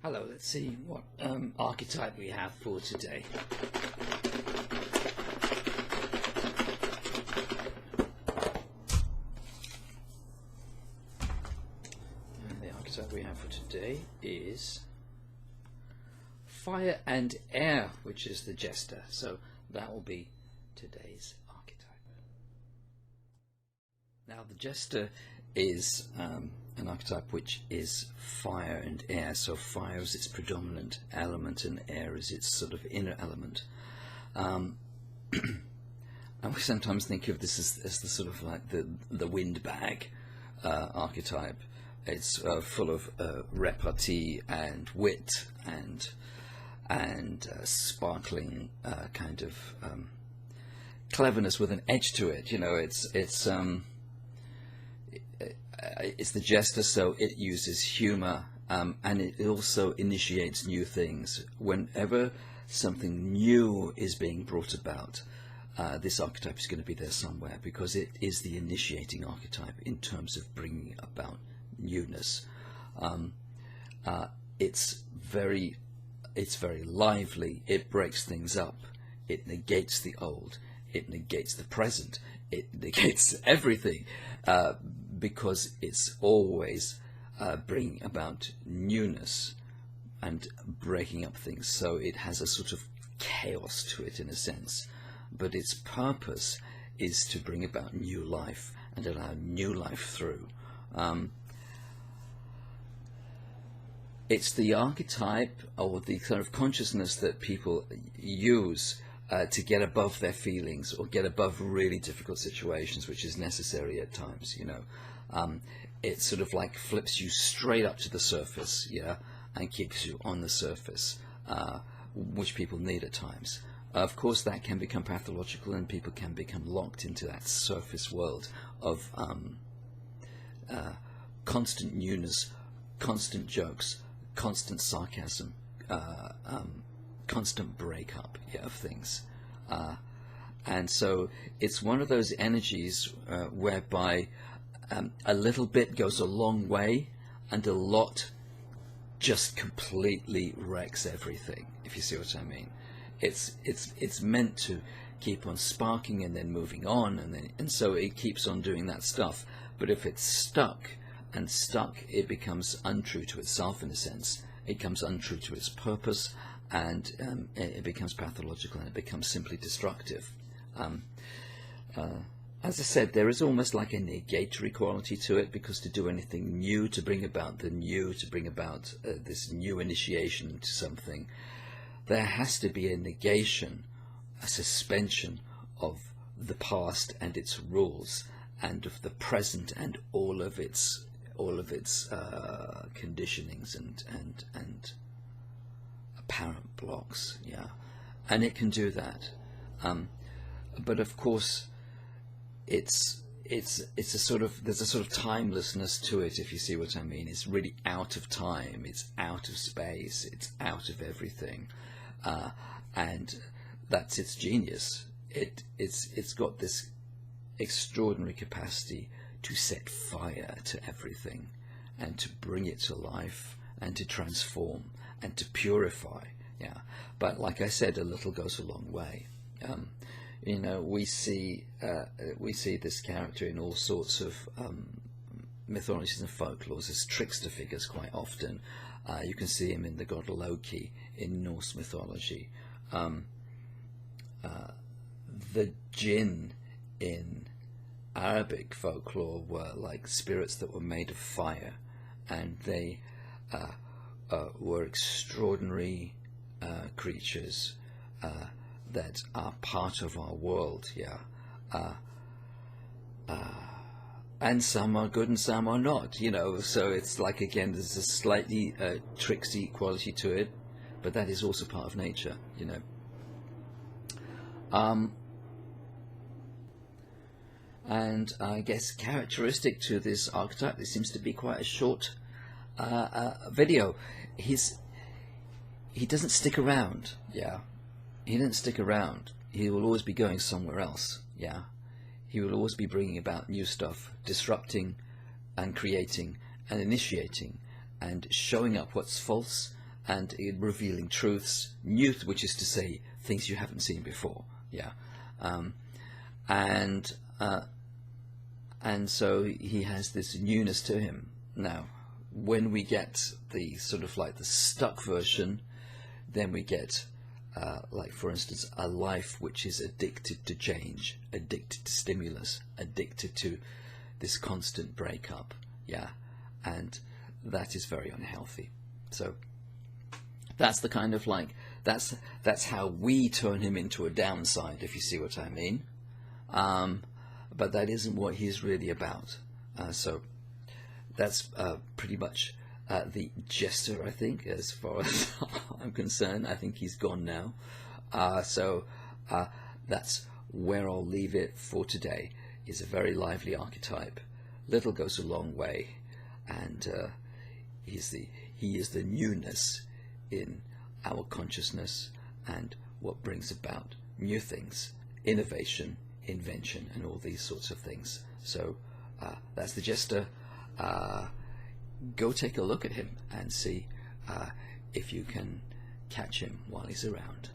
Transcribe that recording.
Hello, let's see what archetype we have for today. And the archetype we have for today is Fire and Air, which is the Jester. So that will be today's archetype. Now the Jester is an archetype which is fire and air. So fire is its predominant element and air is its sort of inner element. And we sometimes think of this as the sort of like the windbag archetype. It's full of repartee and wit and sparkling kind of cleverness with an edge to it. You know, it's the Jester, so it uses humor, and it also initiates new things. Whenever something new is being brought about, this archetype is going to be there somewhere, because it is the initiating archetype in terms of bringing about newness. It's very lively. It breaks things up. It negates the old. It negates the present. It negates everything. Because it's always bringing about newness and breaking up things. So it has a sort of chaos to it in a sense, but its purpose is to bring about new life and allow new life through. It's the archetype or the kind of consciousness that people use to get above their feelings or get above really difficult situations, which is necessary at times, you know. It sort of like flips you straight up to the surface, yeah, and keeps you on the surface, which people need at times. Of course, that can become pathological, and people can become locked into that surface world of constant newness, constant jokes, constant sarcasm, constant breakup, yeah, of things. And so it's one of those energies whereby a little bit goes a long way, and a lot just completely wrecks everything, if you see what I mean. It's meant to keep on sparking and then moving on, and so it keeps on doing that stuff. But if it's stuck, it becomes untrue to itself in a sense. It becomes untrue to its purpose, and it becomes pathological, and it becomes simply destructive. As I said, there is almost like a negatory quality to it, because to do anything new, to bring about the new, to bring about this new initiation into something, there has to be a negation, a suspension of the past and its rules, and of the present and all of its conditionings and apparent blocks, yeah, and it can do that. But of course, it's a sort of, there's a sort of timelessness to it, if you see what I mean. It's really out of time, it's out of space, it's out of everything, and that's its genius. It's got this extraordinary capacity to set fire to everything, and to bring it to life, and to transform, and to purify. Yeah, but like I said, a little goes a long way. You know, we see this character in all sorts of mythologies and folklores as trickster figures quite often. You can see him in the god Loki in Norse mythology. The jinn in Arabic folklore were like spirits that were made of fire, and they were extraordinary creatures that are part of our world, yeah. And some are good and some are not, you know. So it's like, again, there's a slightly tricksy quality to it, but that is also part of nature, you know. And I guess characteristic to this archetype, this seems to be quite a short video. He doesn't stick around, yeah. He doesn't stick around. He will always be going somewhere else, yeah. He will always be bringing about new stuff, disrupting and creating and initiating and showing up what's false and in revealing truths, new, which is to say things you haven't seen before. Yeah, and so he has this newness to him. Now, when we get the sort of like the stuck version, then we get like, for instance, a life which is addicted to change, addicted to stimulus, addicted to this constant breakup. Yeah, and that is very unhealthy. So that's the kind of like, that's how we turn him into a downside, if you see what I mean. But that isn't what he's really about. So that's pretty much the Jester, I think, as far as I'm concerned. I think he's gone now. So that's where I'll leave it for today. He's a very lively archetype. Little goes a long way, and he is the newness in our consciousness, and what brings about new things, innovation, invention, and all these sorts of things. So that's the Jester. Go take a look at him and see if you can catch him while he's around.